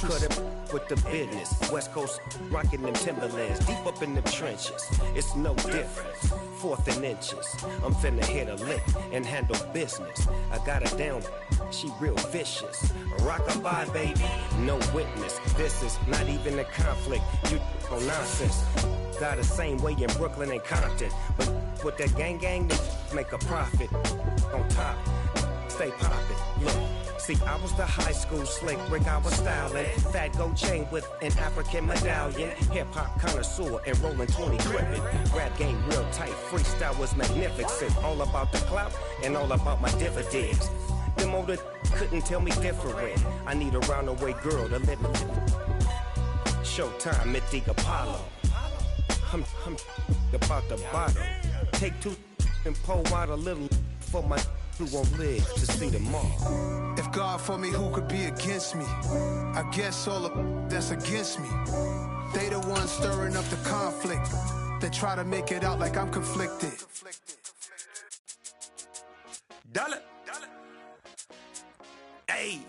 Cut it with the business. West Coast rocking them Timberlands. Deep up in the trenches. It's no difference. 4th and inches. I'm finna hit a lick and handle business. I got her down. She real vicious. Rockabye, baby. No witness. This is not even a conflict. You on nonsense. Got the same way in Brooklyn and Compton. But with that gang, they make a profit. On top. Stay poppin'. Look. See, I was the high school slick Rick, I was styling. Fat gold chain with an African medallion. Hip-hop connoisseur and rolling 20 crippin'. Rap game real tight, freestyle was magnificent. All about the clout and all about my dividends. Them older couldn't tell me different. I need a roundaway girl to let me. Showtime, Mythic Apollo. I'm about the bottom. Take 2 and pour out a little for my who won't live to see tomorrow. If God for me, who could be against me? I guess all of that's against me. They the ones stirring up the conflict. They try to make it out like I'm conflicted. Dollar. Hey.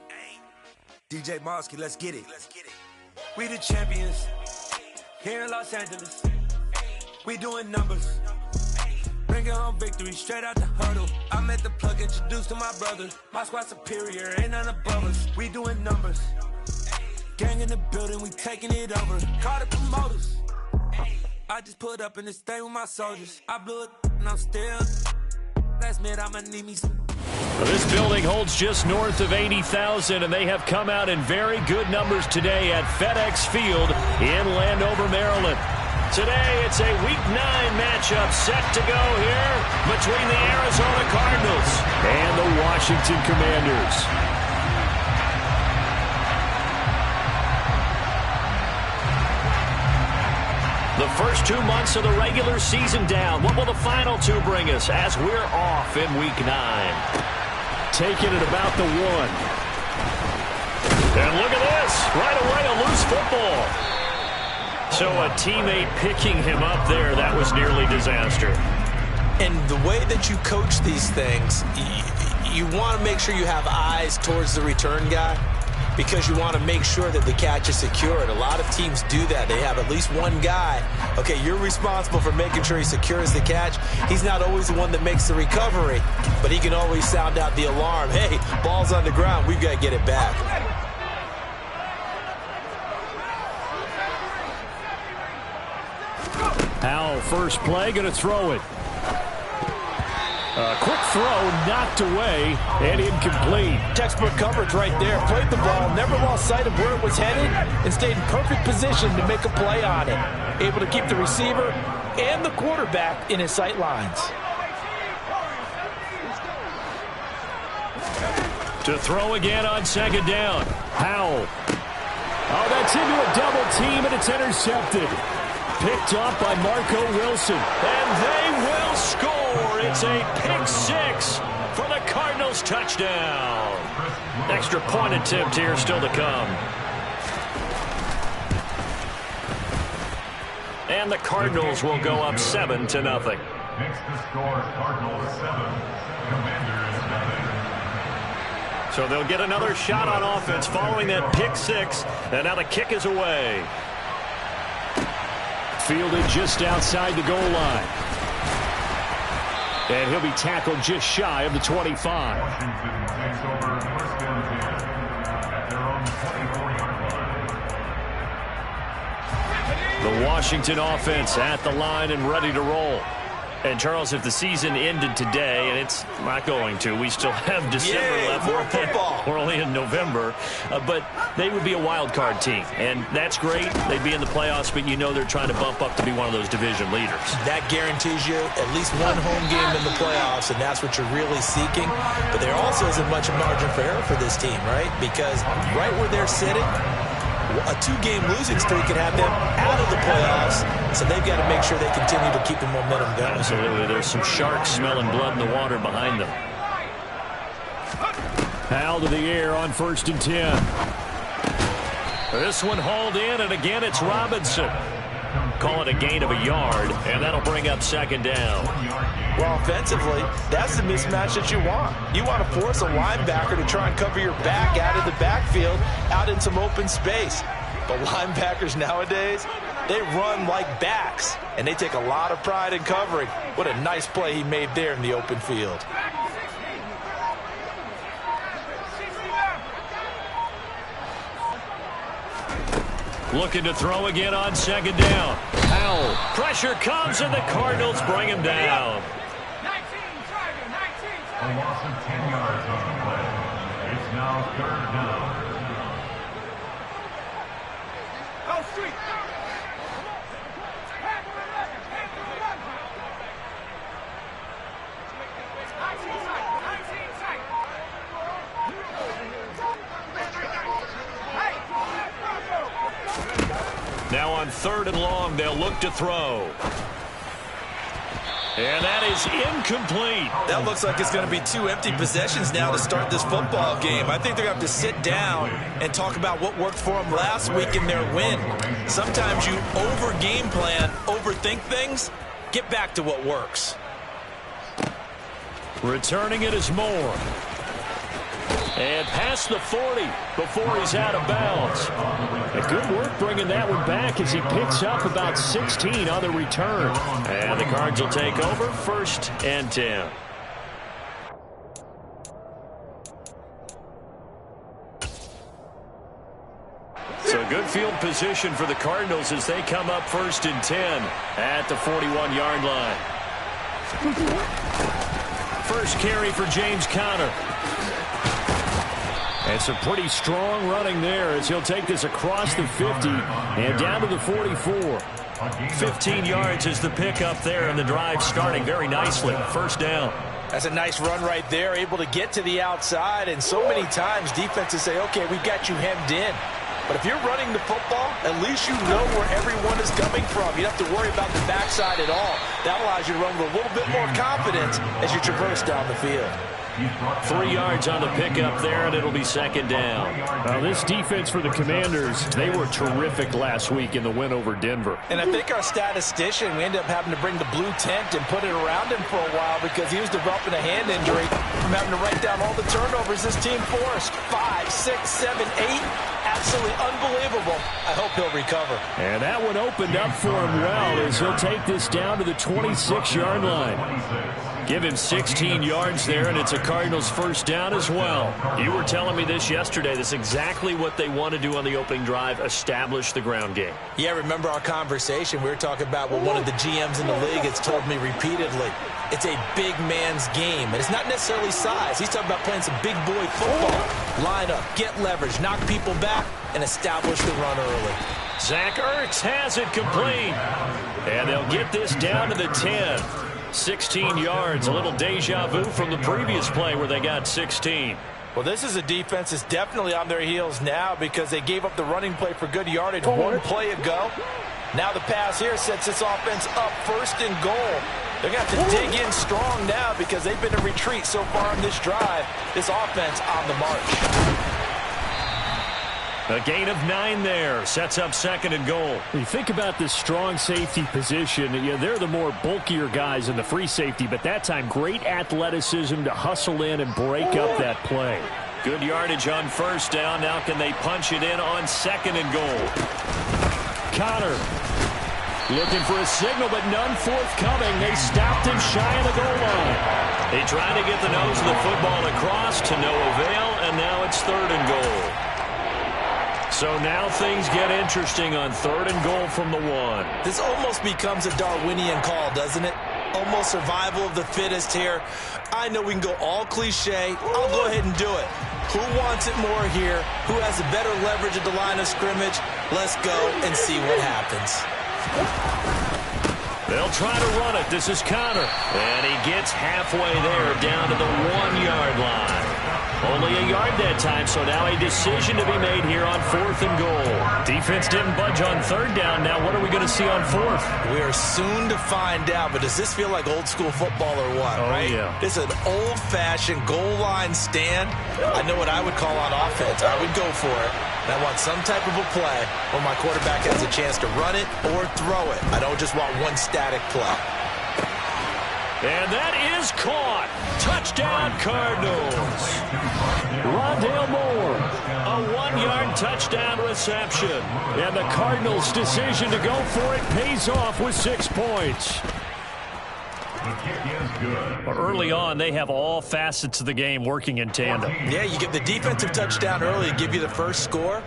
DJ Mosky, let's get it. We the champions here in Los Angeles. We doing numbers. Bringing home victory straight out the huddle. I'm at the plug, introduced to my brother. My squad superior, ain't none above us. We doing numbers. Gang in the building, we taking it over. Call the promoters. I just put up in this thing with my soldiers. I blew it and I'm still. Last minute, I'ma need me some. Well, this building holds just north of 80,000, and they have come out in very good numbers today at FedEx Field in Landover, Maryland. Today, it's a Week 9 matchup set to go here between the Arizona Cardinals and the Washington Commanders. The first 2 months of the regular season down. What will the final 2 bring us as we're off in Week 9? Taking it about the 1. And look at this. Right away, a loose football. So a teammate picking him up there, that was nearly disaster. And the way that you coach these things, you want to make sure you have eyes towards the return guy because you want to make sure that the catch is secured. A lot of teams do that. They have at least one guy. Okay, you're responsible for making sure he secures the catch. He's not always the one that makes the recovery, but he can always sound out the alarm. Hey, ball's on the ground. We've got to get it back. Howell, first play, going to throw it. A quick throw, knocked away, and incomplete. Textbook coverage right there. Played the ball, never lost sight of where it was headed, and stayed in perfect position to make a play on it. Able to keep the receiver and the quarterback in his sight lines. To throw again on second down. Howell. Oh, that's into a double team, and it's intercepted. Picked up by Marco Wilson. And they will score. It's a pick 6 for the Cardinals touchdown. Extra point attempt here still to come. And the Cardinals will go up 7-0. Next to score, Cardinals 7, Commanders 7. So they'll get another shot on offense following that pick 6. And now the kick is away. Fielded just outside the goal line. And he'll be tackled just shy of the 25. Washington takes over first and 10 at their own 24-yard line. The Washington offense at the line and ready to roll. And, Charles, if the season ended today, and it's not going to, we still have December left. More football. We're only in November. But they would be a wild card team. And that's great. They'd be in the playoffs, but you know they're trying to bump up to be one of those division leaders. That guarantees you at least one home game in the playoffs, and that's what you're really seeking. But there also isn't much margin for error for this team, right? Because right where they're sitting, a 2-game losing streak could have them out of the playoffs, so they've got to make sure they continue to keep the momentum going. Absolutely. There's some sharks smelling blood in the water behind them. Howell to the air on 1st and 10. This one hauled in, and again it's Robinson. Call it a gain of a yard, and that'll bring up second down. Well, offensively, that's the mismatch that you want. You want to force a linebacker to try and cover your back out of the backfield, out in some open space. But linebackers nowadays, they run like backs, and they take a lot of pride in covering. What a nice play he made there in the open field. Looking to throw again on second down. Powell. Pressure comes, and the Cardinals bring him down. A loss of 10 yards on the play. It's now third down. Go street. Now on third and long, they'll look to throw. And that is incomplete. That looks like it's going to be 2 empty possessions now to start this football game. I think they're going to have to sit down and talk about what worked for them last week in their win. Sometimes you over-game plan, overthink things. Get back to what works. Returning it is Moore. And past the 40 before he's out of bounds. A good work bringing that one back as he picks up about 16 on the return. And the Cards will take over, 1st and 10. So good field position for the Cardinals as they come up 1st and 10 at the 41-yard line. First carry for James Conner. And some pretty strong running there as he'll take this across the 50 and down to the 44. 15 yards is the pickup there, and the drive starting very nicely. 1st down. That's a nice run right there, able to get to the outside. And so many times defenses say, okay, we've got you hemmed in. But if you're running the football, at least you know where everyone is coming from. You don't have to worry about the backside at all. That allows you to run with a little bit more confidence as you traverse down the field. 3 yards on the pickup there, and it'll be 2nd down. Now, this defense for the Commanders, they were terrific last week in the win over Denver. And I think our statistician, we ended up having to bring the blue tent and put it around him for a while because he was developing a hand injury from having to write down all the turnovers this team forced. 5, 6, 7, 8. Absolutely unbelievable. I hope he'll recover. And that one opened up for him well as he'll take this down to the 26-yard line. Give him 16 yards there, and it's a Cardinals 1st down as well. You were telling me this yesterday. That's exactly what they want to do on the opening drive, establish the ground game. Yeah, remember our conversation. We were talking about what one of the GMs in the league has told me repeatedly. It's a big man's game, and it's not necessarily size. He's talking about playing some big boy football. Line up, get leverage, knock people back, and establish the run early. Zach Ertz has it complete. And they'll get this down to the 10. 16 yards, a little deja vu from the previous play where they got 16. Well, this is a defense that's definitely on their heels now because they gave up the running play for good yardage 1 play ago. Now the pass here sets this offense up 1st and goal. They're going to have to dig in strong now because they've been in retreat so far on this drive. This offense on the march. A gain of 9 there. Sets up 2nd and goal. When you think about this strong safety position, they're the more bulkier guys in the free safety, but that time great athleticism to hustle in and break up that play. Good yardage on 1st down. Now can they punch it in on 2nd and goal? Conner looking for a signal, but none forthcoming. They stopped him shy of the goal line. They tried to get the nose of the football across to no avail, and now it's 3rd and goal. So now things get interesting on 3rd and goal from the 1. This almost becomes a Darwinian call, doesn't it? Almost survival of the fittest here. I know we can go all cliche. I'll go ahead and do it. Who wants it more here? Who has the better leverage at the line of scrimmage? Let's go and see what happens. They'll try to run it. This is Conner. And he gets halfway there down to the 1-yard line. Only a yard that time, so now a decision to be made here on 4th and goal. Defense didn't budge on 3rd down. Now what are we going to see on 4th? We are soon to find out, but does this feel like old school football or what, right? Yeah. This is an old-fashioned goal line stand. I know what I would call on offense. I would go for it. And I want some type of a play where my quarterback has a chance to run it or throw it. I don't just want one static play. And that is caught. Touchdown, Cardinals. Rondale Moore, a 1-yard touchdown reception. And the Cardinals' decision to go for it pays off with 6 points. Early on, they have all facets of the game working in tandem. Yeah, you get the defensive touchdown early to give you the first score,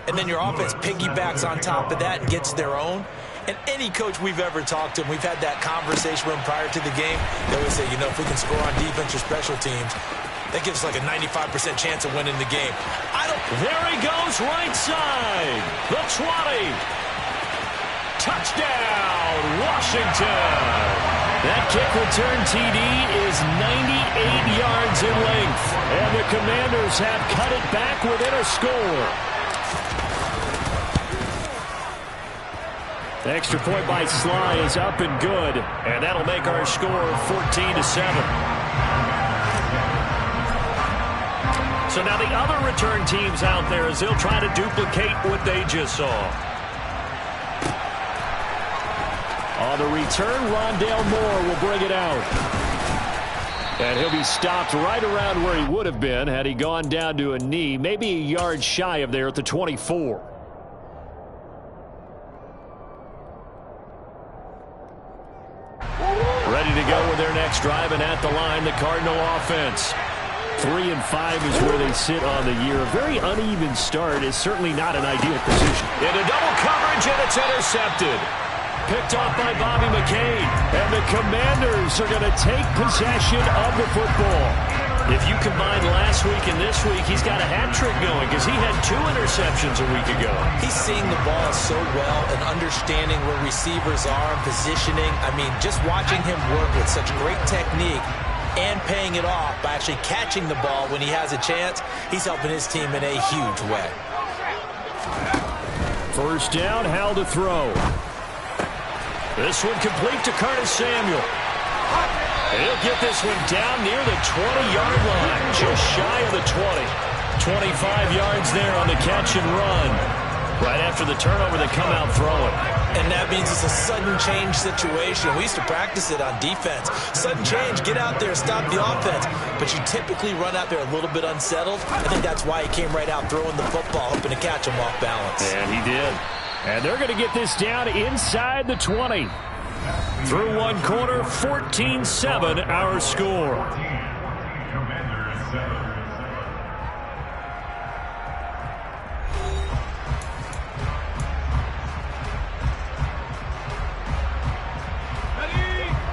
and then your offense piggybacks on top of that and gets their own. And any coach we've ever talked to, we've had that conversation with them prior to the game. They always say, if we can score on defense or special teams, that gives us like a 95% chance of winning the game. There he goes, right side. The 20. Touchdown, Washington. That kick return TD is 98 yards in length. And the Commanders have cut it back within a score. The extra point by Sly is up and good. And that'll make our score 14-7. So now the other return teams out there as they'll try to duplicate what they just saw. On the return, Rondale Moore will bring it out. And he'll be stopped right around where he would have been had he gone down to a knee, maybe a yard shy of there at the 24. Ready to go with their next drive, and at the line, the Cardinal offense. 3-5 is where they sit on the year. A very uneven start is certainly not an ideal position. Into double coverage, and it's intercepted. Picked off by Bobby McCain. And the Commanders are going to take possession of the football. If you combine last week and this week, he's got a hat trick going because he had 2 interceptions a week ago. He's seeing the ball so well and understanding where receivers are and positioning. I mean, just watching him work with such great technique and paying it off by actually catching the ball when he has a chance, he's helping his team in a huge way. First down, Howell to throw. This one complete to Curtis Samuel. He'll get this one down near the 20-yard line, just shy of the 20. 25 yards there on the catch and run. Right after the turnover, they come out throwing. And that means it's a sudden change situation. We used to practice it on defense. Sudden change, get out there, stop the offense. But you typically run out there a little bit unsettled. I think that's why he came right out throwing the football, hoping to catch him off balance. And he did. And they're going to get this down inside the 20. Through one quarter, 14-7 our score. Commanders 7.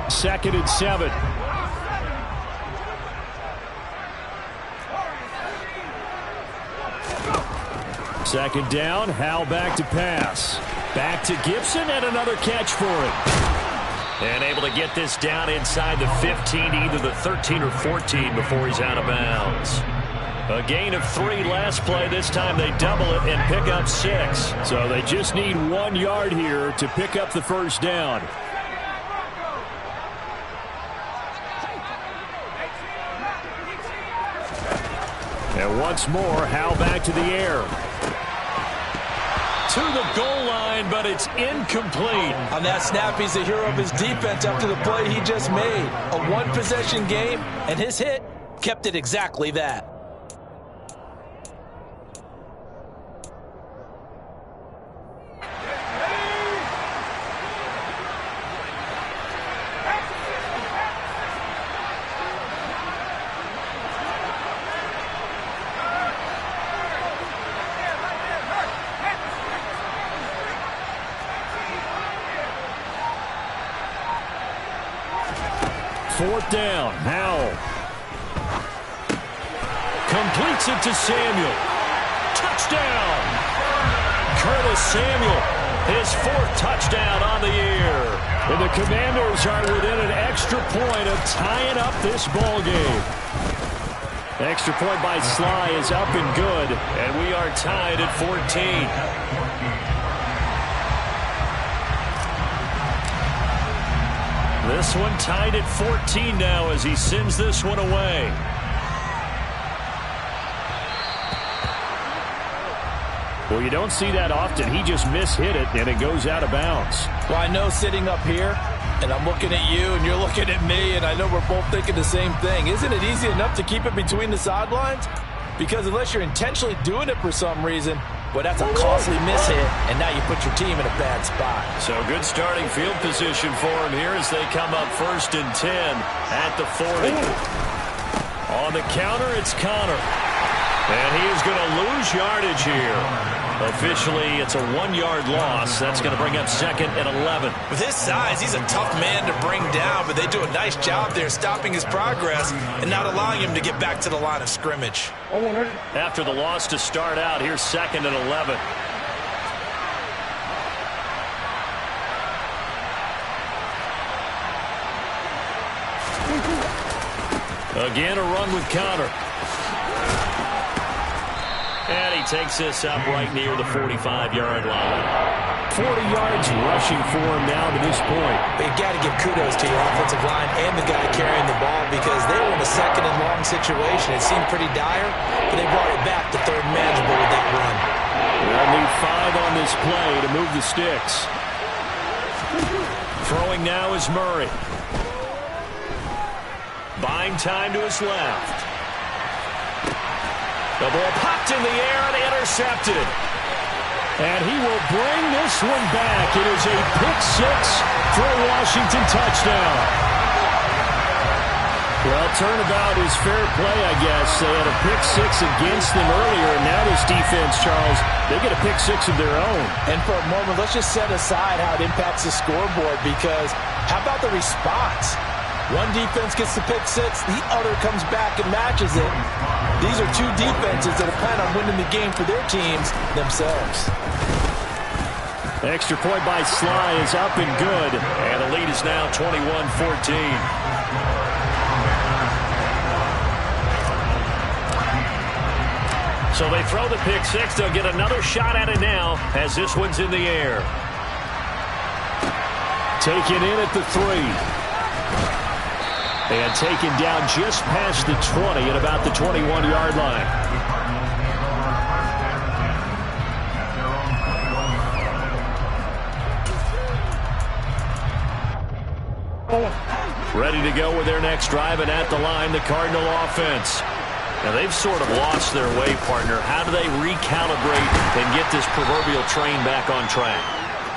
Second and 7. Second down, Howell back to pass. Back to Gibson, and another catch for him. And able to get this down inside the 15, either the 13 or 14 before he's out of bounds. A gain of 3 last play. This time they double it and pick up 6. So they just need 1 yard here to pick up the first down. And once more, Howell back to the air. To the goal line, but it's incomplete. On that snap, he's the hero of his defense after the play he just made. A one-possession game, and his hit kept it exactly that. Fourth down, Howell. Completes it to Samuel. Touchdown! Curtis Samuel, his 4th touchdown on the year. And the Commanders are within an extra point of tying up this ball game. Extra point by Sly is up and good, and we are tied at 14. This one tied at 14 now as he sends this one away. Well, you don't see that often. He just mishit it, and it goes out of bounds. Well, I know sitting up here, and I'm looking at you, and you're looking at me, and I know we're both thinking the same thing. Isn't it easy enough to keep it between the sidelines? Because unless you're intentionally doing it for some reason, well, that's a costly mishit, and now you put your team in a bad spot. So good starting field position for him here as they come up 1st and 10 at the 40. On the counter, it's Connor. And he is going to lose yardage here. Officially, it's a 1-yard loss. That's going to bring up 2nd and 11. With his size, he's a tough man to bring down, but they do a nice job there stopping his progress and not allowing him to get back to the line of scrimmage. After the loss to start out, here's 2nd and 11. Again, a run with Connor. And he takes this up right near the 45-yard line. 40 yards rushing for him now to this point. But you got to give kudos to your offensive line and the guy carrying the ball because they were in a 2nd and long situation. It seemed pretty dire, but they brought it back to 3rd and manageable with that run. They'll need 5 on this play to move the sticks. Throwing now is Murray. Buying time to his left. The ball popped in the air and intercepted. And he will bring this one back. It is a pick-6 for a Washington touchdown. Well, turnabout is fair play, I guess. They had a pick-6 against them earlier, and now this defense, Charles, they get a pick-6 of their own. And for a moment, let's just set aside how it impacts the scoreboard because how about the response? One defense gets the pick-6, the other comes back and matches it. These are two defenses that are planning on winning the game for their teams themselves. Extra point by Sly is up and good, and the lead is now 21-14. So they throw the pick-6. They'll get another shot at it now as this one's in the air. Taken in at the 3. And taken down just past the 20 at about the 21-yard line. Ready to go with their next drive, and at the line, the Cardinal offense. Now, they've sort of lost their way, partner. How do they recalibrate and get this proverbial train back on track?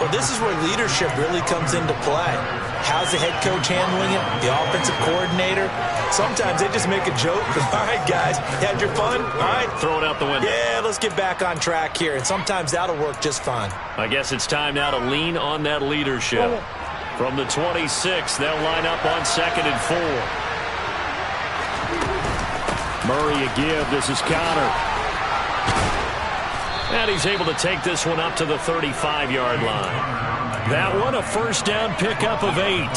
Well, this is where leadership really comes into play. How's the head coach handling it? The offensive coordinator? Sometimes they just make a joke. All right, guys, had your fun? All right. Throw it out the window. Yeah, let's get back on track here. And sometimes that'll work just fine. I guess it's time now to lean on that leadership. From the 26, they'll line up on 2nd and 4. Murray a give. This is Connor. And he's able to take this one up to the 35-yard line. That one, a first down pickup of 8.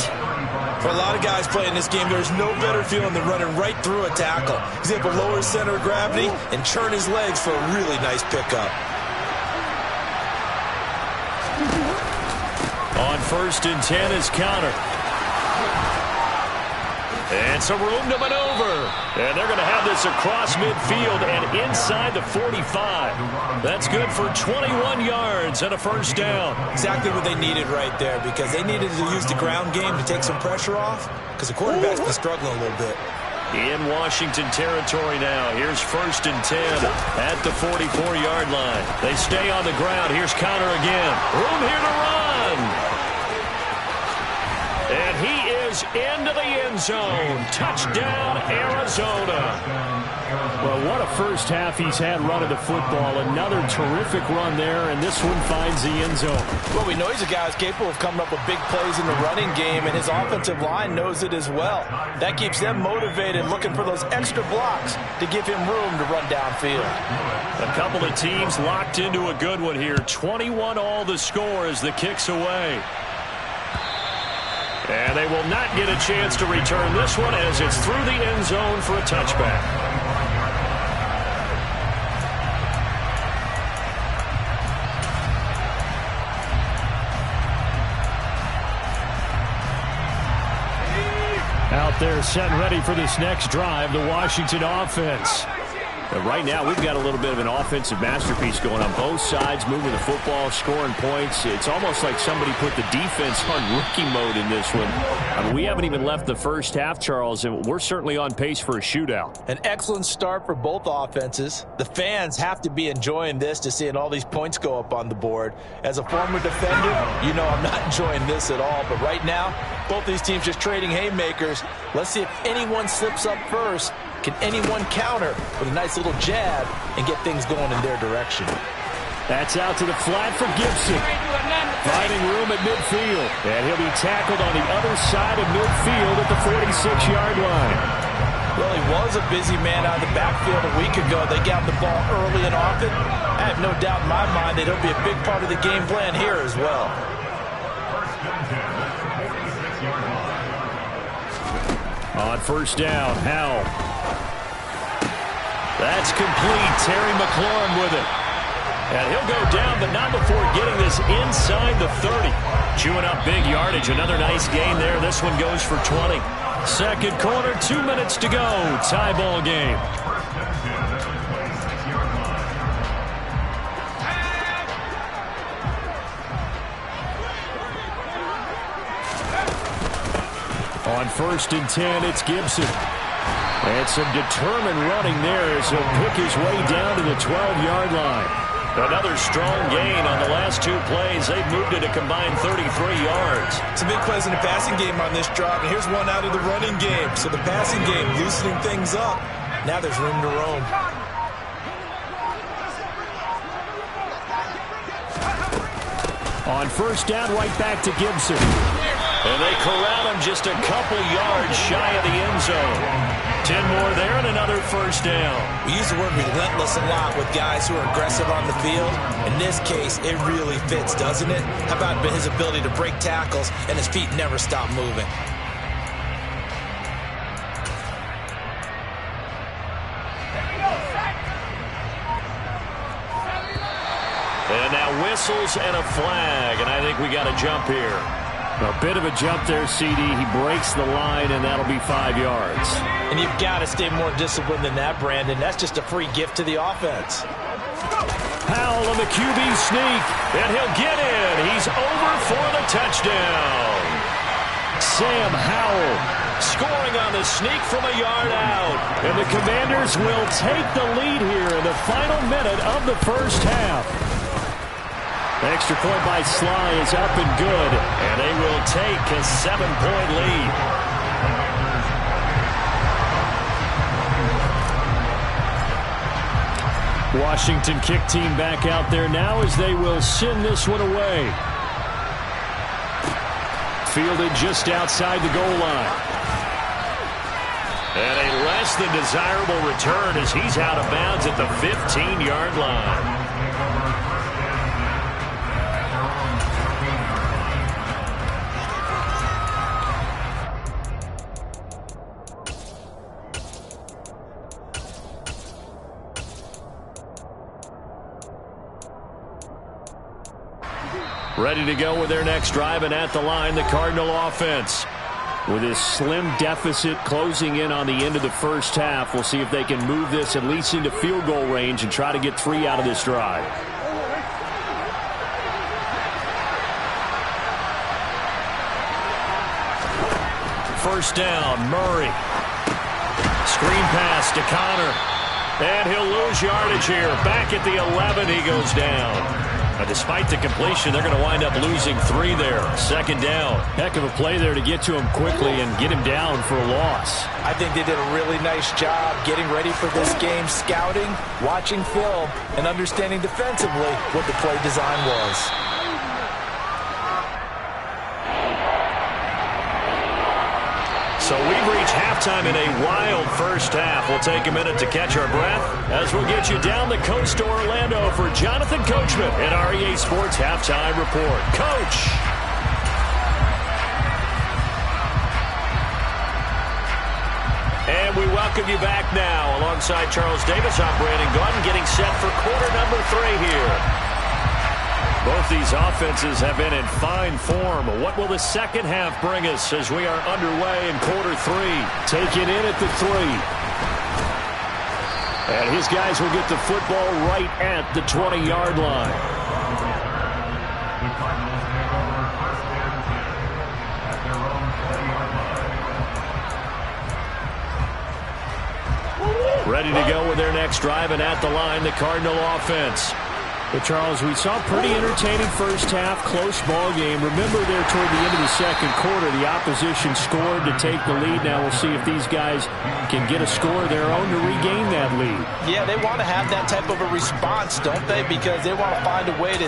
For a lot of guys playing this game, there's no better feeling than running right through a tackle. He's able to lower his center of gravity and churn his legs for a really nice pickup. On 1st and 10 is Connor. And some room to maneuver. And they're going to have this across midfield and inside the 45. That's good for 21 yards and a first down. Exactly what they needed right there because they needed to use the ground game to take some pressure off because the quarterback's been struggling a little bit. In Washington territory now. Here's 1st and 10 at the 44-yard line. They stay on the ground. Here's Connor again. Room here to run. And he is into the end zone. Touchdown, Arizona. Well, what a first half he's had running the football. Another terrific run there, and this one finds the end zone. Well, we know he's a guy who's capable of coming up with big plays in the running game, and his offensive line knows it as well. That keeps them motivated, looking for those extra blocks to give him room to run downfield. A couple of teams locked into a good one here. 21 all the score as the kick's away. And they will not get a chance to return this one as it's through the end zone for a touchback. They're set and ready for this next drive, the Washington offense. Right now, we've got a little bit of an offensive masterpiece going on both sides, moving the football, scoring points. It's almost like somebody put the defense on rookie mode in this one. I mean, we haven't even left the first half, Charles, and we're certainly on pace for a shootout. An excellent start for both offenses. The fans have to be enjoying this to seeing all these points go up on the board. As a former defender, you know I'm not enjoying this at all. But right now, both these teams just trading haymakers. Let's see if anyone slips up first. Can anyone counter with a nice little jab and get things going in their direction? That's out to the flat for Gibson. Finding room at midfield. And he'll be tackled on the other side of midfield at the 46-yard line. Well, he was a busy man out of the backfield a week ago. They got the ball early and often. I have no doubt in my mind that he'll be a big part of the game plan here as well. On first down, Howell. That's complete. Terry McLaurin with it. And he'll go down, but not before getting this inside the 30. Chewing up big yardage. Another nice gain there. This one goes for 20. Second quarter, 2 minutes to go. Tie ball game. On first and 10, it's Gibson. And some determined running there as he'll pick his way down to the 12-yard line. Another strong gain on the last two plays. They've moved it a combined 33 yards. Some big plays in the passing game on this drive, and here's one out of the running game. So the passing game loosening things up. Now there's room to roam. On first down, right back to Gibson. And they corral him just a couple yards shy of the end zone. 10 more there and another first down. We use the word relentless a lot with guys who are aggressive on the field. In this case, it really fits, doesn't it? How about his ability to break tackles and his feet never stop moving? And now whistles and a flag, and I think we got a jump here. A bit of a jump there, CD. He breaks the line, and that'll be 5 yards. And you've got to stay more disciplined than that, Brandon. That's just a free gift to the offense. Howell on the QB sneak, and he'll get in. He's over for the touchdown. Sam Howell scoring on the sneak from a yard out. And the Commanders will take the lead here in the final minute of the first half. Extra point by Sly is up and good, and they will take a 7-point lead. Washington kick team back out there now as they will send this one away. Fielded just outside the goal line. And a less than desirable return as he's out of bounds at the 15-yard line. Ready to go with their next drive, and at the line, the Cardinal offense. With his slim deficit closing in on the end of the first half, we'll see if they can move this at least into field goal range and try to get 3 out of this drive. First down, Murray. Screen pass to Connor. And he'll lose yardage here. Back at the 11, he goes down. Despite the completion, they're going to wind up losing 3 there. Second down. Heck of a play there to get to him quickly and get him down for a loss. I think they did a really nice job getting ready for this game, scouting, watching film, and understanding defensively what the play design was. So we've reached halftime in a wild first half. We'll take a minute to catch our breath as we'll get you down the coast to Orlando for Jonathan Coachman at REA Sports Halftime Report. Coach! And we welcome you back now. Alongside Charles Davis, I'm Brandon Gaudin, getting set for quarter number 3 here. Both these offenses have been in fine form. What will the second half bring us as we are underway in quarter 3? Taken in at the 3. And his guys will get the football right at the 20-yard line. The Cardinals take over first and 10 at their own 20-yard line. Ready to go with their next drive, and at the line, the Cardinal offense. But, Charles, we saw pretty entertaining first half, close ball game. Remember there toward the end of the second quarter, the opposition scored to take the lead. Now we'll see if these guys can get a score of their own to regain that lead. Yeah, they want to have that type of a response, don't they? Because they want to find a way to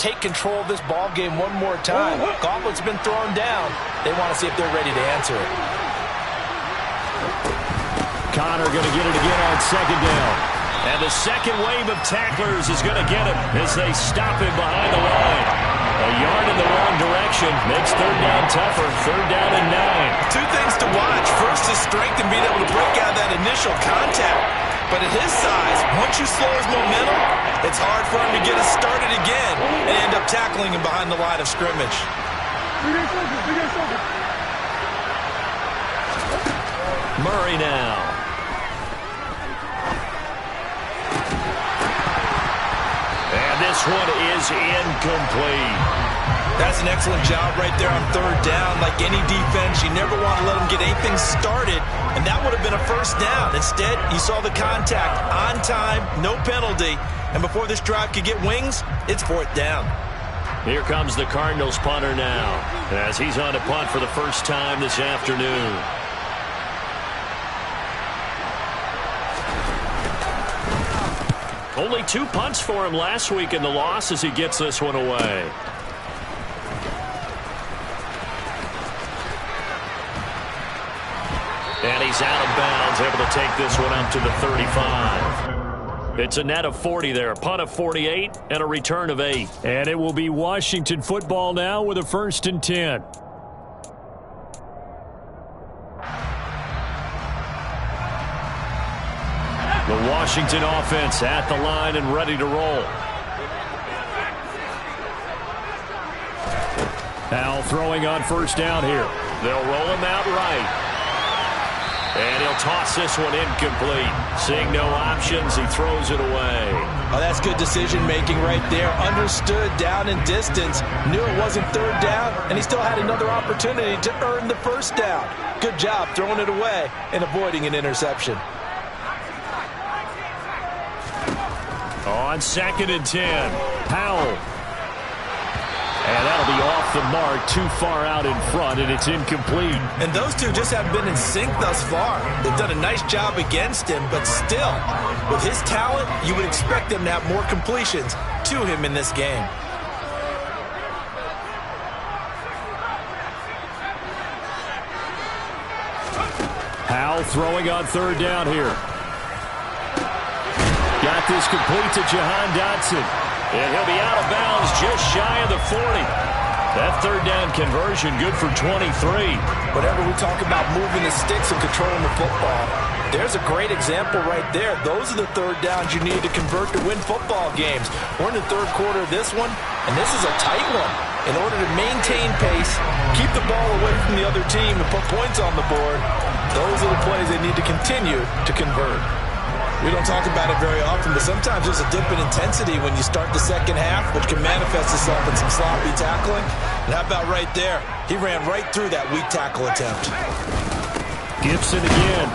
take control of this ball game one more time. Gauntlet's been thrown down. They want to see if they're ready to answer it. Connor going to get it again on second down. And the second wave of tacklers is going to get him as they stop him behind the line. A yard in the wrong direction makes third down tougher. Third down and 9. Two things to watch. First is strength and being able to break out that initial contact. But at his size, once you slow his momentum, it's hard for him to get us started again and end up tackling him behind the line of scrimmage. Murray now. This one is incomplete. That's an excellent job right there on third down. Like any defense, you never want to let them get anything started, and that would have been a first down. Instead, you saw the contact on time, no penalty, and before this drive could get wings, it's fourth down. Here comes the Cardinals punter now, as he's on to punt for the first time this afternoon. Only 2 punts for him last week in the loss as he gets this one away. And he's out of bounds, able to take this one up to the 35. It's a net of 40 there, a punt of 48 and a return of 8. And it will be Washington football now with a 1st and 10. The Washington offense at the line and ready to roll. Now throwing on first down here. They'll roll him out right. And he'll toss this one incomplete. Seeing no options, he throws it away. Oh, that's good decision-making right there. Understood down and distance. Knew it wasn't third down, and he still had another opportunity to earn the first down. Good job throwing it away and avoiding an interception. On 2nd and 10, Powell. And that'll be off the mark, too far out in front, and it's incomplete. And those two just haven't been in sync thus far. They've done a nice job against him, but still, with his talent, you would expect them to have more completions to him in this game. Powell throwing on third down here. Got this complete to Jahan Dotson. And he'll be out of bounds just shy of the 40. That third down conversion good for 23. Whenever we talk about moving the sticks and controlling the football, there's a great example right there. Those are the third downs you need to convert to win football games. We're in the third quarter of this one, and this is a tight one. In order to maintain pace, keep the ball away from the other team, and put points on the board, those are the plays they need to continue to convert. We don't talk about it very often, but sometimes there's a dip in intensity when you start the second half, which can manifest itself in some sloppy tackling. And how about right there? He ran right through that weak tackle attempt. Gibson again.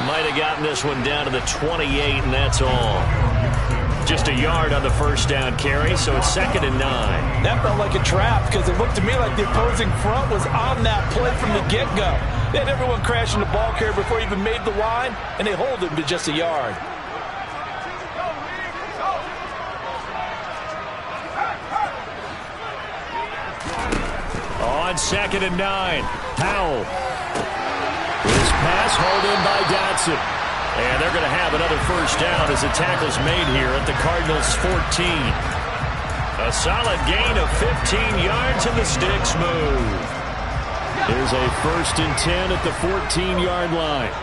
Might have gotten this one down to the 28, and that's all. Just a yard on the first down carry, so it's 2nd and 9. That felt like a trap because it looked to me like the opposing front was on that play from the get-go. They had everyone crashing the ball carrier before he even made the line, and they hold him to just a yard. On 2nd and 9, Powell. This pass hauled in by Dotson. And they're going to have another first down as the tackle's made here at the Cardinals' 14. A solid gain of 15 yards and the sticks move. Here's a 1st and 10 at the 14-yard line.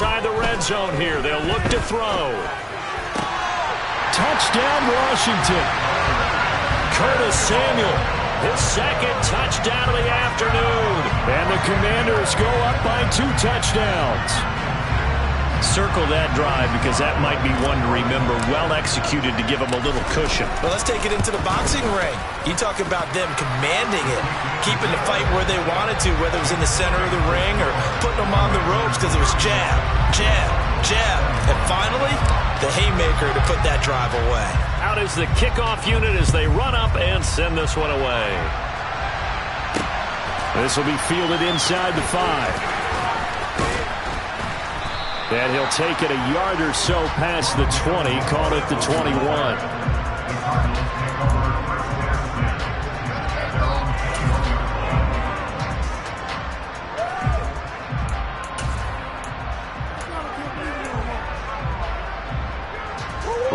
inside the red zone here. They'll look to throw. Touchdown, Washington. Curtis Samuel, his second touchdown of the afternoon. And the Commanders go up by 2 touchdowns. Circle that drive because that might be one to remember. Well executed to give them a little cushion. Well, let's take it into the boxing ring. You talk about them commanding it, keeping the fight where they wanted to, whether it was in the center of the ring or putting them on the ropes because it was jab, jab, jab. And finally, the haymaker to put that drive away. Out is the kickoff unit as they run up and send this one away. This will be fielded inside the 5. And he'll take it a yard or so past the 20, call it the 21.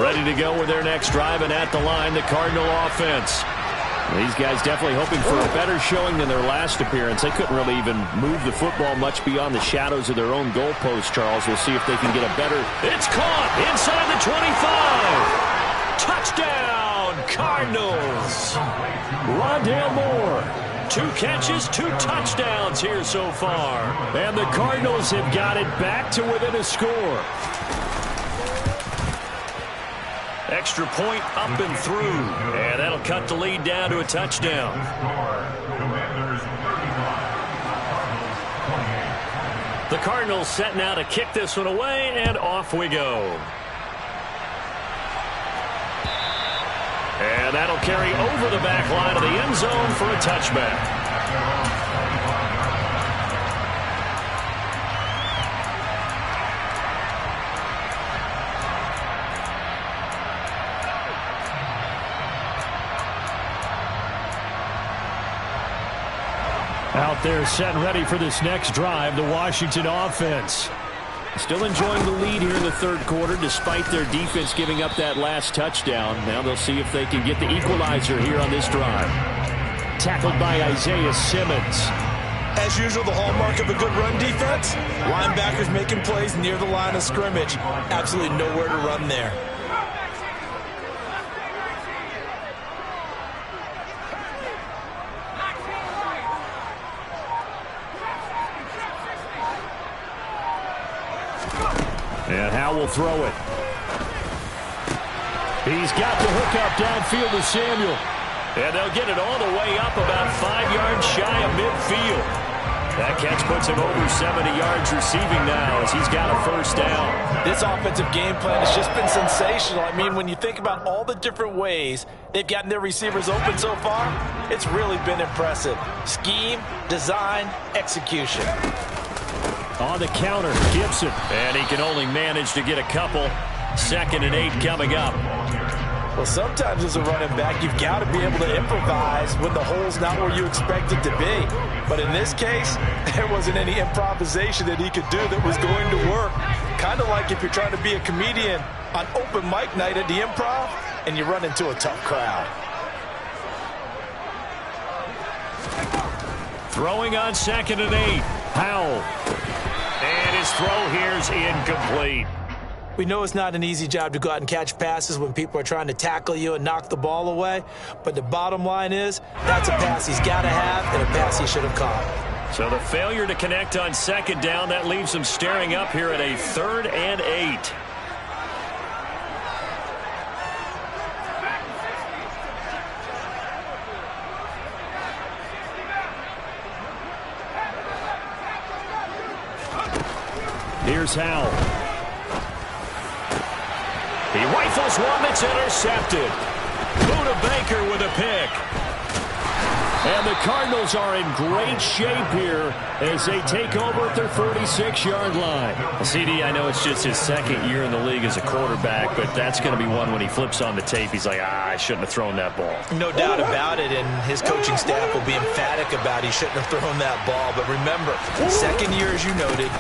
Ready to go with their next drive, and at the line, the Cardinal offense. These guys definitely hoping for a better showing than their last appearance. They couldn't really even move the football much beyond the shadows of their own goalpost, Charles. We'll see if they can get a better... It's caught inside the 25. Touchdown, Cardinals. Rondale Moore. 2 catches, 2 touchdowns here so far. And the Cardinals have got it back to within a score. Extra point up and through. And that'll cut the lead down to a touchdown. The Cardinals setting out to kick this one away, and off we go. And that'll carry over the back line of the end zone for a touchback. Out there set and ready for this next drive, the Washington offense. Still enjoying the lead here in the third quarter despite their defense giving up that last touchdown. Now they'll see if they can get the equalizer here on this drive. Tackled by Isaiah Simmons. As usual, the hallmark of a good run defense, linebackers making plays near the line of scrimmage. Absolutely nowhere to run there. And Howe will throw it. He's got the hook up downfield to Samuel. And they'll get it all the way up about 5 yards shy of midfield. That catch puts him over 70 yards receiving now as he's got a first down. This offensive game plan has just been sensational. I mean, when you think about all the different ways they've gotten their receivers open so far, it's really been impressive. Scheme, design, execution. On the counter, Gibson. And he can only manage to get a couple. 2nd and 8 coming up. Well, sometimes as a running back, you've got to be able to improvise when the hole's not where you expect it to be. But in this case, there wasn't any improvisation that he could do that was going to work. Kind of like if you're trying to be a comedian on open mic night at the Improv and you run into a tough crowd. Throwing on 2nd and 8. Howell. And his throw here's incomplete. We know it's not an easy job to go out and catch passes when people are trying to tackle you and knock the ball away. But the bottom line is, that's a pass he's got to have and a pass he should have caught. So the failure to connect on 2nd down, that leaves him staring up here at a 3rd and 8. Here's Howell. He rifles one that's intercepted. Buda Baker with a pick. And the Cardinals are in great shape here as they take over at their 46-yard line. CD, I know it's just his 2nd year in the league as a quarterback, but that's going to be one when he flips on the tape. He's like, I shouldn't have thrown that ball. No doubt about it, and his coaching staff will be emphatic about he shouldn't have thrown that ball. But remember, 2nd year, as you noted,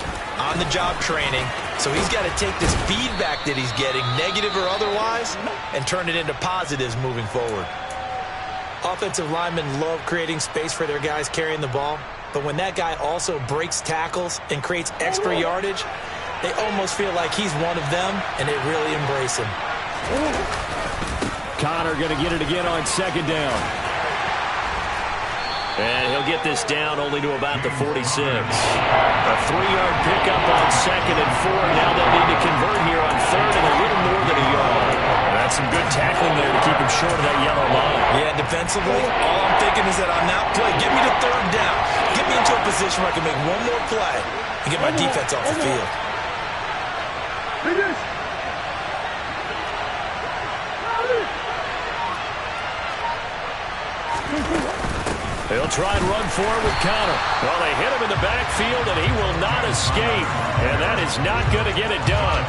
on-the-job training, so he's got to take this feedback that he's getting, negative or otherwise, and turn it into positives moving forward. Offensive linemen love creating space for their guys carrying the ball, but when that guy also breaks tackles and creates extra yardage, they almost feel like he's one of them, and they really embrace him. Connor going to get it again on second down. And he'll get this down only to about the 46. A 3-yard pickup on second and 4. Now they'll need to convert here on third and a little more than a yard. That's some good tackling there to keep him short of that yellow line. Yeah, defensively, all I'm thinking is that on that play, get me to third down. Get me into a position where I can make one more play and get my defense off the field. They'll try and run for it with Connor. Well, they hit him in the backfield, and he will not escape. And that is not going to get it done.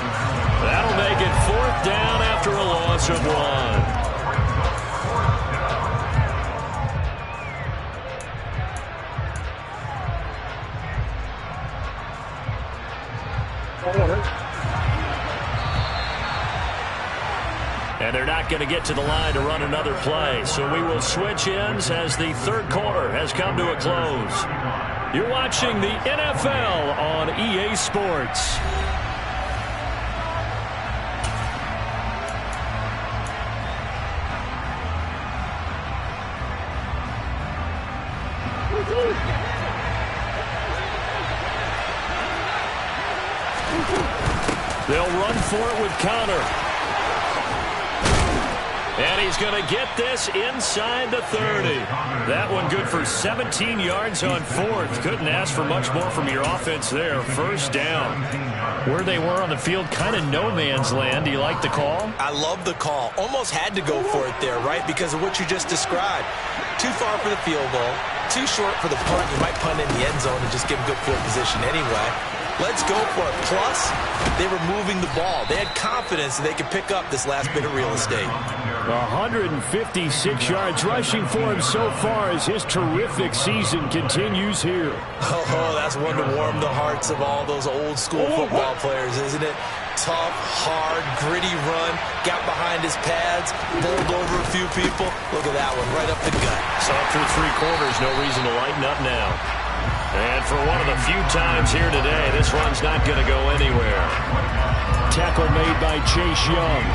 That'll make it 4th down after a loss of 1. And they're not going to get to the line to run another play. So we will switch ends as the third quarter has come to a close. You're watching the NFL on EA Sports. They'll run for it with Connor. And he's going to get this inside the 30. That one good for 17 yards on 4th. Couldn't ask for much more from your offense there. 1st down. Where they were on the field, kind of no man's land. Do you like the call? I love the call. Almost had to go for it there, right? Because of what you just described. Too far for the field goal. Too short for the punt. You might punt in the end zone and just give him good field position anyway. Let's go for it. Plus, they were moving the ball. They had confidence that they could pick up this last bit of real estate. 156 yards rushing for him so far as his terrific season continues here. Oh, that's one to warm the hearts of all those old school football players, isn't it? Tough, hard, gritty run. Got behind his pads, bowled over a few people. Look at that one, right up the gut. So through 3 quarters, no reason to lighten up now. And for one of the few times here today, this run's not going to go anywhere. Tackle made by Chase Young.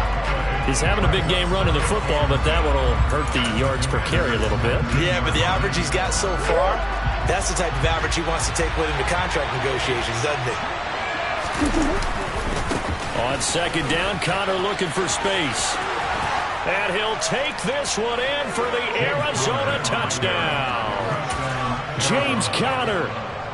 He's having a big game running the football, but that one will hurt the yards per carry a little bit. Yeah, but the average he's got so far, that's the type of average he wants to take with him to contract negotiations, doesn't he? On second down, Connor looking for space. And he'll take this one in for the Arizona touchdown. James Conner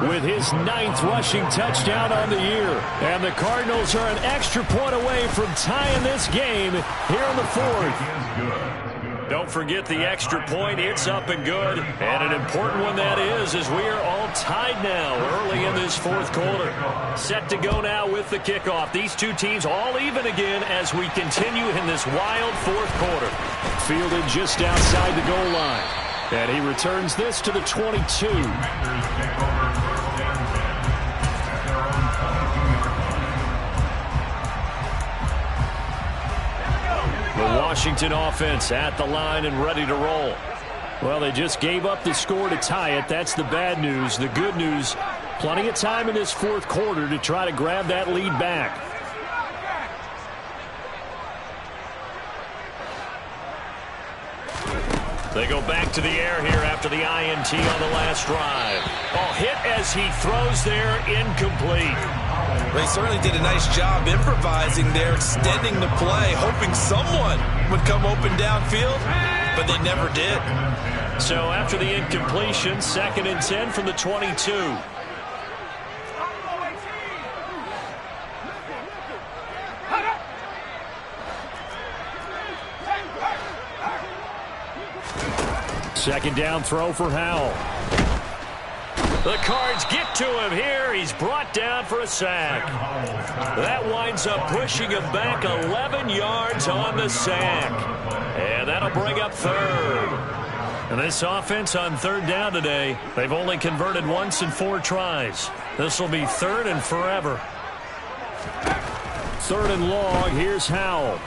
with his 9th rushing touchdown on the year. And the Cardinals are an extra point away from tying this game here in the 4th. Don't forget the extra point. It's up and good. And an important one that is, as we are all tied now early in this 4th quarter. Set to go now with the kickoff. These two teams all even again as we continue in this wild 4th quarter. Fielded just outside the goal line. And he returns this to the 22. The Washington offense at the line and ready to roll. Well, they just gave up the score to tie it. That's the bad news. The good news, plenty of time in this 4th quarter to try to grab that lead back. They go back to the air here after the INT on the last drive. Oh, hit as he throws there, incomplete. They certainly did a nice job improvising there, extending the play, hoping someone would come open downfield, but they never did. So after the incompletion, 2nd and 10 from the 22. Second down throw for Howell. The Cards get to him here. He's brought down for a sack. That winds up pushing him back 11 yards on the sack. And that'll bring up 3rd. And this offense on 3rd down today, they've only converted once in 4 tries. This will be 3rd and forever. 3rd and long. Here's Howell.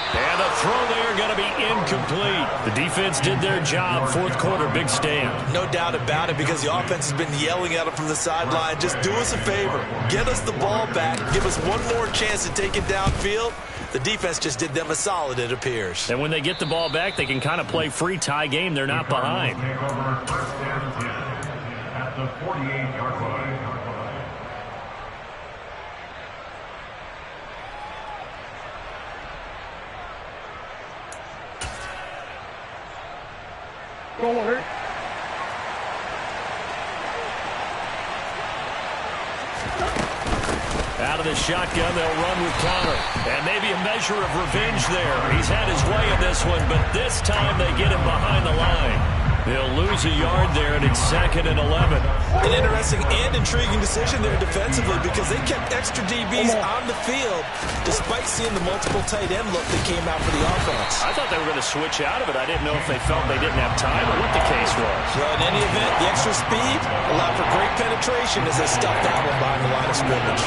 And the throw there going to be incomplete. The defense did their job. Fourth quarter, big stand. No doubt about it, because the offense has been yelling at him from the sideline. Just do us a favor. Get us the ball back. Give us one more chance to take it downfield. The defense just did them a solid, it appears. And when they get the ball back, they can kind of play free tie game. They're not behind. At the 48-yard line. Go on, hurt. Out of the shotgun, they'll run with Connor. And maybe a measure of revenge there. He's had his way in this one, but this time they get him behind the line. They'll lose a yard there, and it's 2nd and 11. An interesting and intriguing decision there defensively, because they kept extra DBs on the field despite seeing the multiple tight end look that came out for the offense. I thought they were going to switch out of it. I didn't know if they felt they didn't have time or what the case was. Well, in any event, the extra speed allowed for great penetration as they stuffed that one behind the line of scrimmage.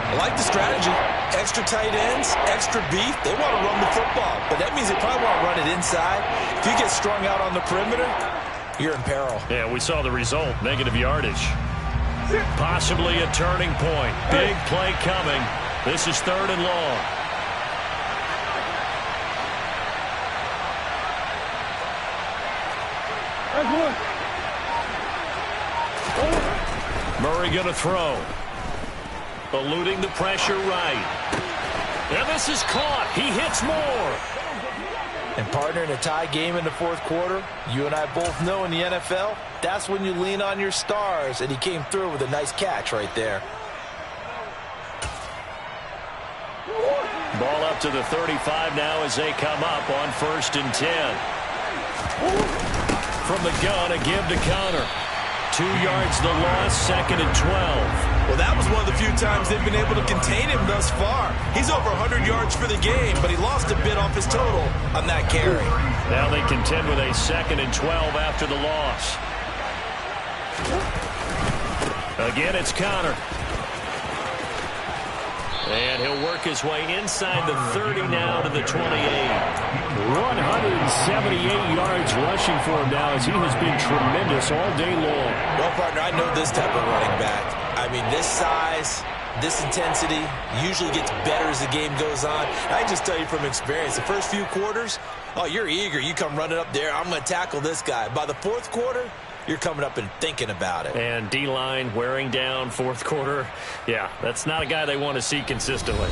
I like the strategy. Extra tight ends, extra beef. They want to run the football, but that means they probably want to run it inside. If you get strung out on the perimeter, you're in peril. Yeah, we saw the result, negative yardage. Possibly a turning point. Big play coming. This is 3rd and long. Murray going to throw. Eluding the pressure right. And this is caught. He hits more. And partner, in a tie game in the fourth quarter, you and I both know in the NFL, that's when you lean on your stars, and he came through with a nice catch right there. Ball up to the 35 now as they come up on 1st and 10. From the gun, a give to Connor. 2 yards the loss, 2nd and 12. Well, that was one of the few times they've been able to contain him thus far. He's over 100 yards for the game, but he lost a bit off his total on that carry. Now they contend with a 2nd and 12 after the loss. Again, it's Connor. And he'll work his way inside the 30 now to the 28. 178 yards rushing for him now, as he has been tremendous all day long. Well, partner, I know this type of running back. I mean, this size, this intensity usually gets better as the game goes on. I just tell you from experience, the first few quarters, oh, you're eager. You come running up there, I'm going to tackle this guy. By the fourth quarter, you're coming up and thinking about it. And D-line wearing down fourth quarter. Yeah, that's not a guy they want to see consistently.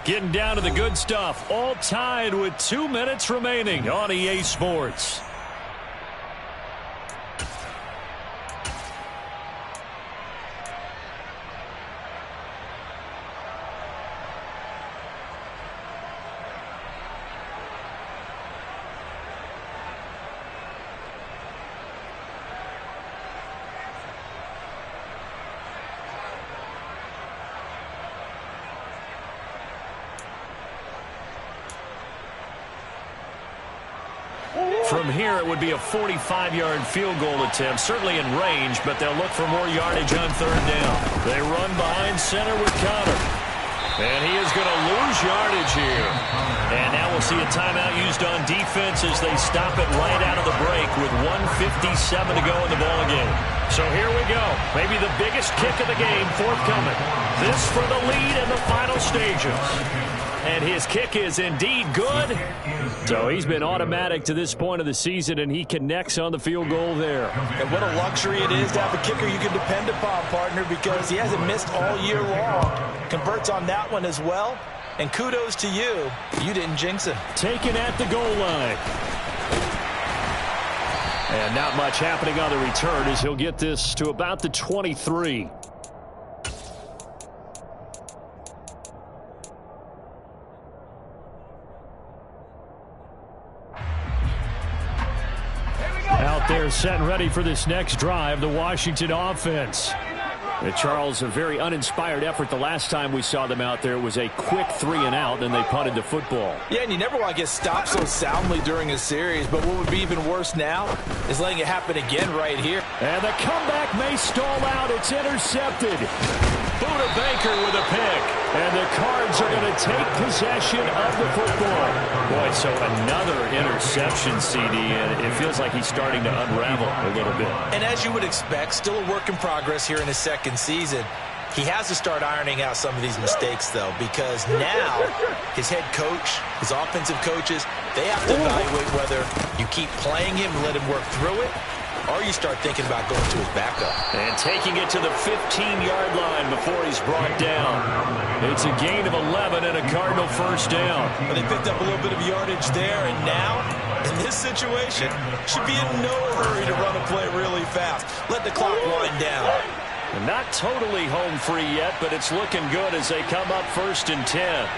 Getting down to the good stuff. All tied with 2 minutes remaining on EA Sports. From here, it would be a 45-yard field goal attempt, certainly in range, but they'll look for more yardage on 3rd down. They run behind center with Connor. And he is going to lose yardage here. And now we'll see a timeout used on defense as they stop it right out of the break with 1:57 to go in the ballgame. So here we go. Maybe the biggest kick of the game forthcoming. This for the lead in the final stages. And his kick is indeed good. So he's been automatic to this point of the season, and he connects on the field goal there. And what a luxury it is to have a kicker you can depend upon, partner, because he hasn't missed all year long. Converts on that one as well. And kudos to you. You didn't jinx him. Taken at the goal line. And not much happening on the return as he'll get this to about the 23. Out there set and ready for this next drive, the Washington offense. Charles, a very uninspired effort the last time we saw them out there. It was a quick 3-and-out, and they punted the football. Yeah, and you never want to get stopped so soundly during a series, but what would be even worse now is letting it happen again right here. And the comeback may stall out. It's intercepted. Buda Baker with a pick. And the Cards are going to take possession of the football. Boy, so another interception, CD, and it feels like he's starting to unravel a little bit. And as you would expect, still a work in progress here in his second season. He has to start ironing out some of these mistakes, though, because now his head coach, his offensive coaches, they have to evaluate whether you keep playing him and let him work through it, or you start thinking about going to his backup. And taking it to the 15-yard line before he's brought down. It's a gain of 11 and a Cardinal first down. But they picked up a little bit of yardage there, and now, in this situation, should be in no hurry to run a play really fast. Let the clock wind down. And not totally home free yet, but it's looking good as they come up 1st and 10.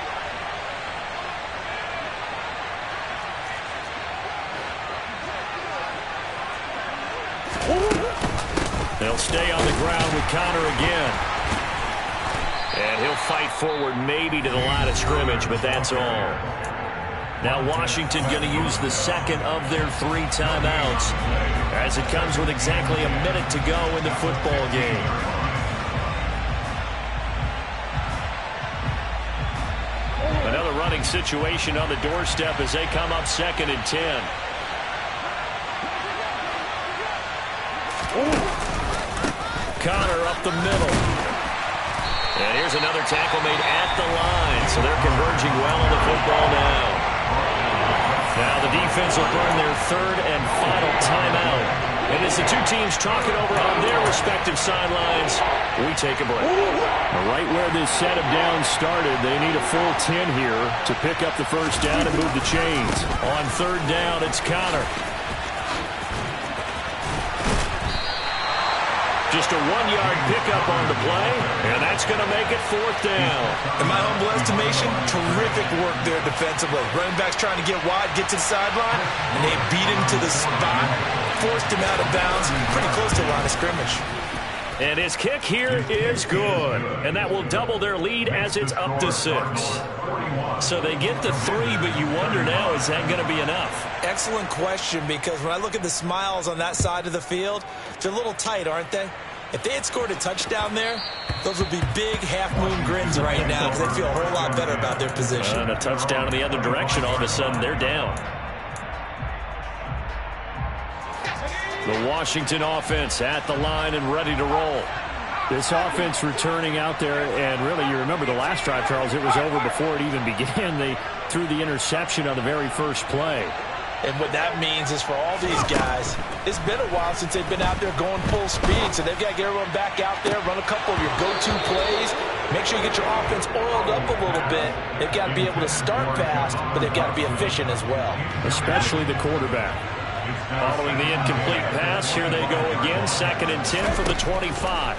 They'll stay on the ground with Connor again. And he'll fight forward maybe to the line of scrimmage, but that's all. Now Washington going to use the second of their 3 timeouts as it comes with exactly a minute to go in the football game. Another running situation on the doorstep as they come up 2nd and 10. Connor up the middle. And here's another tackle made at the line, so they're converging well on the football now. Now the defense will burn their 3rd and final timeout. And as the two teams talk it over on their respective sidelines, we take a break. Right where this set of downs started, they need a full 10 here to pick up the first down and move the chains. On 3rd down, it's Connor. Just a 1-yard pickup on the play, and that's going to make it 4th down. In my humble estimation, terrific work there defensively. Running backs trying to get wide, get to the sideline, and they beat him to the spot, forced him out of bounds, pretty close to the line of scrimmage. And his kick here is good, and that will double their lead as it's up to 6. So they get the 3, but you wonder now, is that going to be enough? Excellent question, because when I look at the smiles on that side of the field, they're a little tight, aren't they? If they had scored a touchdown there, those would be big half-moon grins right now because they feel a whole lot better about their position. And a touchdown in the other direction, all of a sudden they're down. The Washington offense at the line and ready to roll. This offense returning out there, and really, you remember the last drive, Charles, it was over before it even began. They threw the interception on the very first play. And what that means is for all these guys, it's been a while since they've been out there going full speed, so they've got to get everyone back out there, run a couple of your go-to plays, make sure you get your offense oiled up a little bit. They've got to be able to start fast, but they've got to be efficient as well. Especially the quarterback. Following the incomplete pass, here they go again, 2nd and 10 from the 25.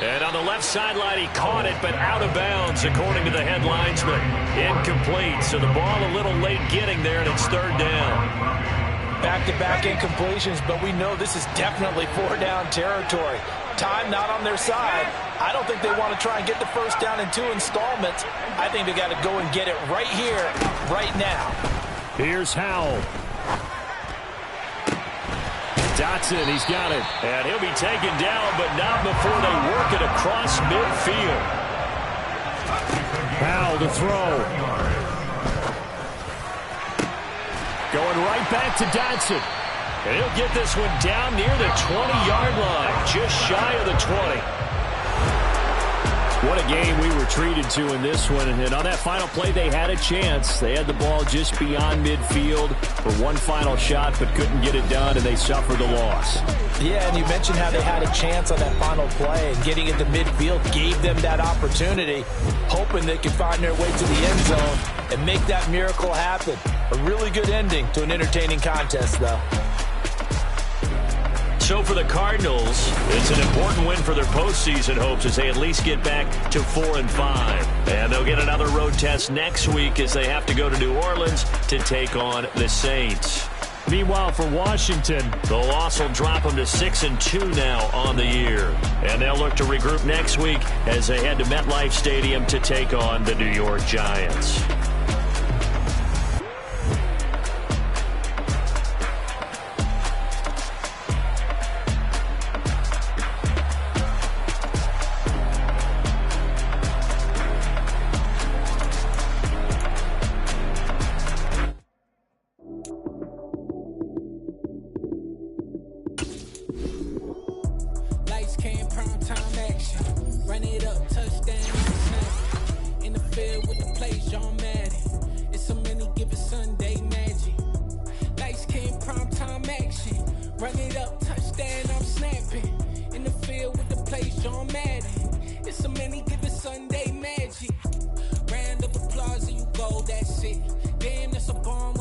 And on the left sideline, he caught it, but out of bounds, according to the head linesman. Incomplete, so the ball a little late getting there, and it's 3rd down. Back-to-back incompletions, but we know this is definitely 4-down territory. Time not on their side. I don't think they want to try and get the first down in 2 installments. I think they got to go and get it right here, right now. Here's Howell. Dotson, he's got it. And he'll be taken down, but not before they work it across midfield. Howell to throw. Going right back to Dotson. And he'll get this one down near the 20-yard line, just shy of the 20. What a game we were treated to in this one. And on that final play, they had a chance. They had the ball just beyond midfield for one final shot, but couldn't get it done, and they suffered the loss. Yeah, and you mentioned how they had a chance on that final play, and getting it to midfield gave them that opportunity, hoping they could find their way to the end zone and make that miracle happen. A really good ending to an entertaining contest, though. So for the Cardinals, it's an important win for their postseason hopes as they at least get back to 4-5. And they'll get another road test next week as they have to go to New Orleans to take on the Saints. Meanwhile, for Washington, the loss will drop them to 6-2 now on the year. And they'll look to regroup next week as they head to MetLife Stadium to take on the New York Giants. load that shit. Damn, that's a bomb.